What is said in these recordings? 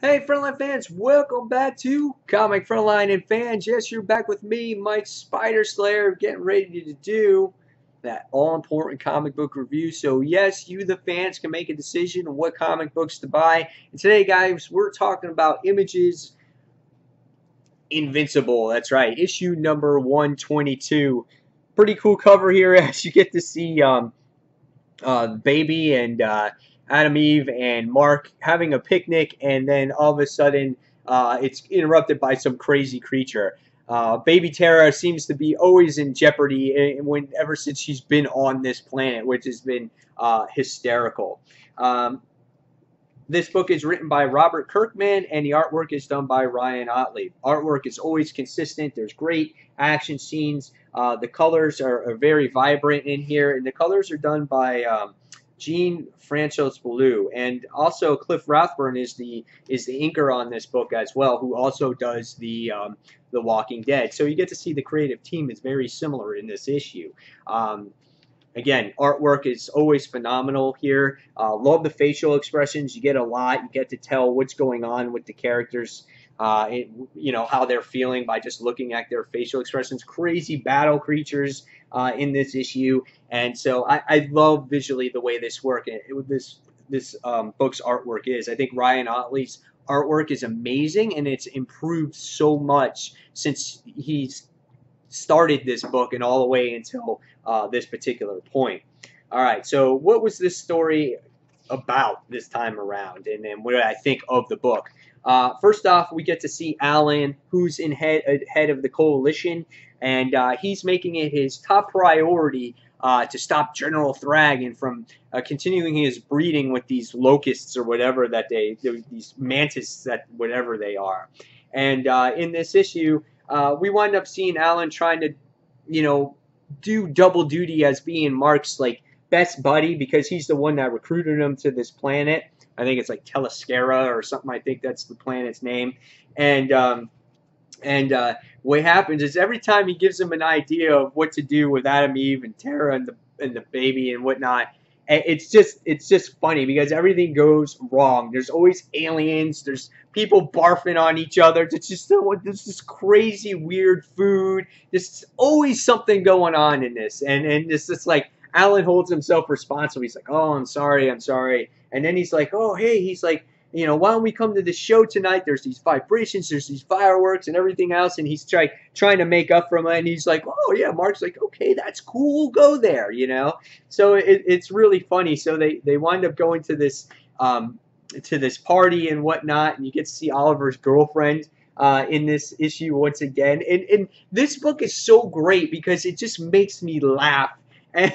Hey, Frontline fans, welcome back to Comic Frontline and Fans. Yes, you're back with me, Mike Spider Slayer, getting ready to do that all-important comic book review. So, yes, you, the fans, can make a decision on what comic books to buy. And today, guys, we're talking about Image's Invincible. That's right, issue number 122. Pretty cool cover here as you get to see Baby and Adam Eve and Mark having a picnic, and then all of a sudden it's interrupted by some crazy creature. Baby Tara seems to be always in jeopardy ever since she's been on this planet, which has been hysterical. This book is written by Robert Kirkman, and the artwork is done by Ryan Ottley. Artwork is always consistent. There's great action scenes. The colors are very vibrant in here, and the colors are done by Jean Francois Ballou, and also Cliff Rathburn is the inker on this book as well, who also does the Walking Dead. So you get to see the creative team is very similar in this issue. Again, artwork is always phenomenal here. Love the facial expressions. You get a lot. You get to tell what's going on with the characters, how they're feeling by just looking at their facial expressions. Crazy battle creatures in this issue. And so I love visually the way this this book's artwork is. I think Ryan Ottley's artwork is amazing, and it's improved so much since he's started this book and all the way until this particular point. All right, so what was this story about this time around, and then what did I think of the book? First off, we get to see Alan, who's head of the coalition, and he's making it his top priority to stop General Thragon from continuing his breeding with these locusts or whatever that these mantis that whatever they are. And in this issue, we wind up seeing Alan trying to, do double duty as being Mark's best buddy, because he's the one that recruited him to this planet. I think it's like Telescara or something. I think that's the planet's name. And what happens is every time he gives him an idea of what to do with Adam, Eve, and Tara and the baby and whatnot, it's just funny because everything goes wrong. There's always aliens. There's people barfing on each other. There's this crazy weird food. There's always something going on in this, and it's just like Alan holds himself responsible. He's like, oh, I'm sorry, and then he's like, oh, hey, he's like, why don't we come to the show tonight? There's these vibrations, there's these fireworks and everything else. And he's trying to make up from it. And he's like, oh, yeah. Mark's like, okay, that's cool. We'll go there, So it's really funny. So they wind up going to this party and whatnot. And you get to see Oliver's girlfriend in this issue once again. And this book is so great because it just makes me laugh. And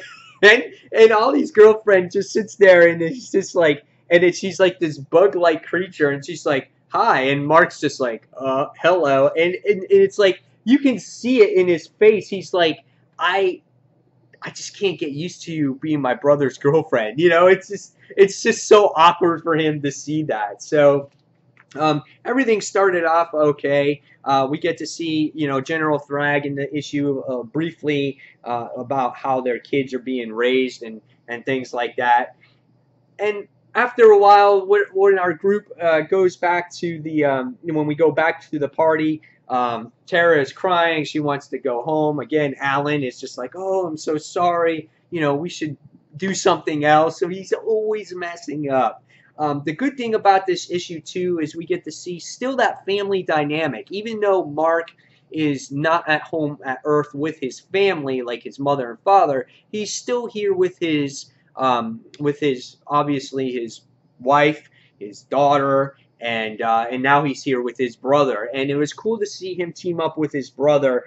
Ollie's girlfriend just sits there and it's just like, and then she's like this bug-like creature, and she's like, hi, and Mark's just like, hello, and it's like, you can see it in his face. He's like, I just can't get used to you being my brother's girlfriend. It's just so awkward for him to see that. So everything started off okay. We get to see, General Thrag in the issue briefly about how their kids are being raised and things like that. And after a while, when our group goes back to the, when we go back to the party, Tara is crying. She wants to go home. Again, Alan is just like, oh, I'm so sorry. We should do something else. So he's always messing up. The good thing about this issue, too, is we get to see still that family dynamic. Even though Mark is not at home at Earth with his family, like his mother and father, he's still here with his obviously his wife, his daughter, and now he's here with his brother. And it was cool to see him team up with his brother,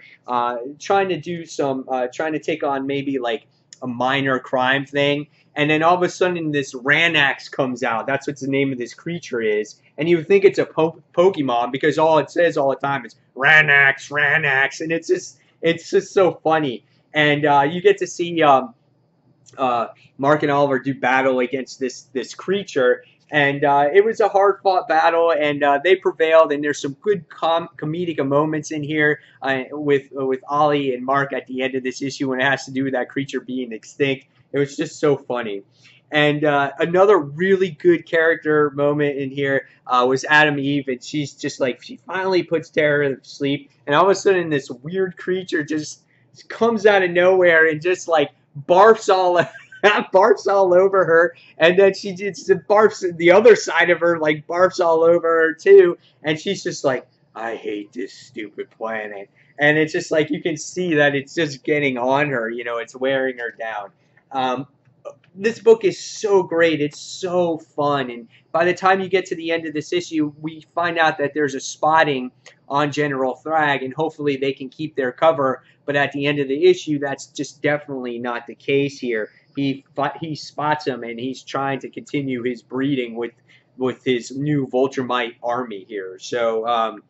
trying to take on maybe like a minor crime thing. And then all of a sudden this Ranax comes out. That's what the name of this creature is. And you would think it's a Pokemon because all it says all the time is Ranax, Ranax, and it's just so funny. And you get to see Mark and Oliver do battle against this creature, and it was a hard-fought battle, and they prevailed. And there's some good comedic moments in here with Ollie and Mark at the end of this issue when it has to do with that creature being extinct. It was just so funny. And another really good character moment in here was Adam Eve, and she's just like, she finally puts Tara to sleep, and all of a sudden this weird creature just comes out of nowhere and just like barfs all barfs all over her, and then she just barfs the other side of her, like barfs all over her too, and she's just like, I hate this stupid planet. And it's just like, you can see that it's just getting on her, you know, it's wearing her down. Um, this book is so great. It's so fun. And by the time you get to the end of this issue, we find out that there's a spotting on General Thrag, and hopefully they can keep their cover. But at the end of the issue, that's just definitely not the case here. He spots him, and he's trying to continue his breeding with his new Vulturemite army here. So,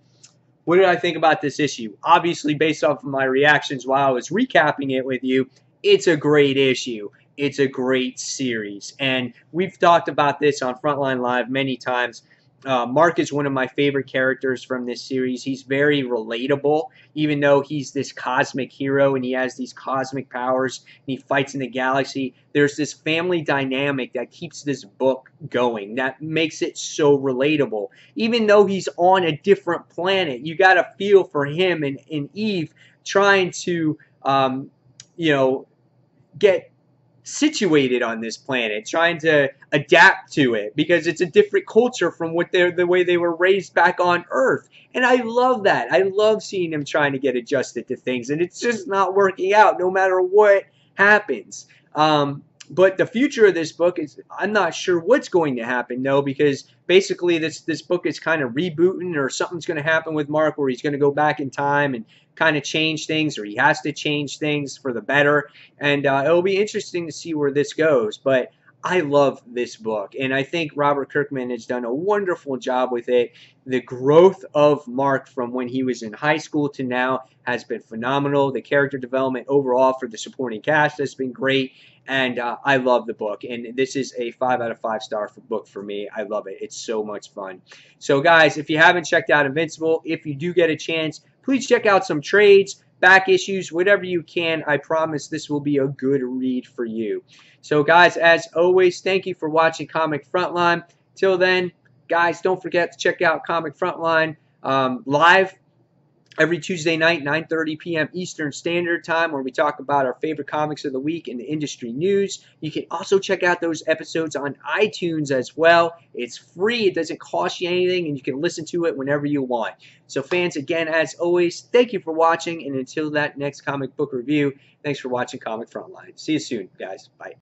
what did I think about this issue? Obviously, based off of my reactions while I was recapping it with you, it's a great issue. It's a great series. And we've talked about this on Frontline Live many times. Mark is one of my favorite characters from this series. He's very relatable, even though he's this cosmic hero and he has these cosmic powers and he fights in the galaxy. There's this family dynamic that keeps this book going, that makes it so relatable. Even though he's on a different planet, you got to feel for him and Eve trying to, you know, get situated on this planet, trying to adapt to it, because it's a different culture from what the way they were raised back on Earth. And I love that. I love seeing them trying to get adjusted to things, and it's just not working out no matter what happens. But the future of this book is, I'm not sure what's going to happen, though, because basically this book is kind of rebooting, or something's going to happen with Mark where he's going to go back in time and kind of change things, or he has to change things for the better. And it'll be interesting to see where this goes. But I love this book, and I think Robert Kirkman has done a wonderful job with it. The growth of Mark from when he was in high school to now has been phenomenal. The character development overall for the supporting cast has been great, and I love the book. And this is a 5 out of 5 star book for me. I love it. It's so much fun. So, guys, if you haven't checked out Invincible, if you do get a chance, please check out some trades, back issues, whatever you can. I promise this will be a good read for you. So, guys, as always, thank you for watching Comic Frontline. Till then, guys, don't forget to check out Comic Frontline live every Tuesday night, 9:30 p.m. Eastern Standard Time, where we talk about our favorite comics of the week and the industry news. You can also check out those episodes on iTunes as well. It's free. It doesn't cost you anything, and you can listen to it whenever you want. So, fans, again, as always, thank you for watching, and until that next comic book review, thanks for watching Comic Frontline. See you soon, guys. Bye.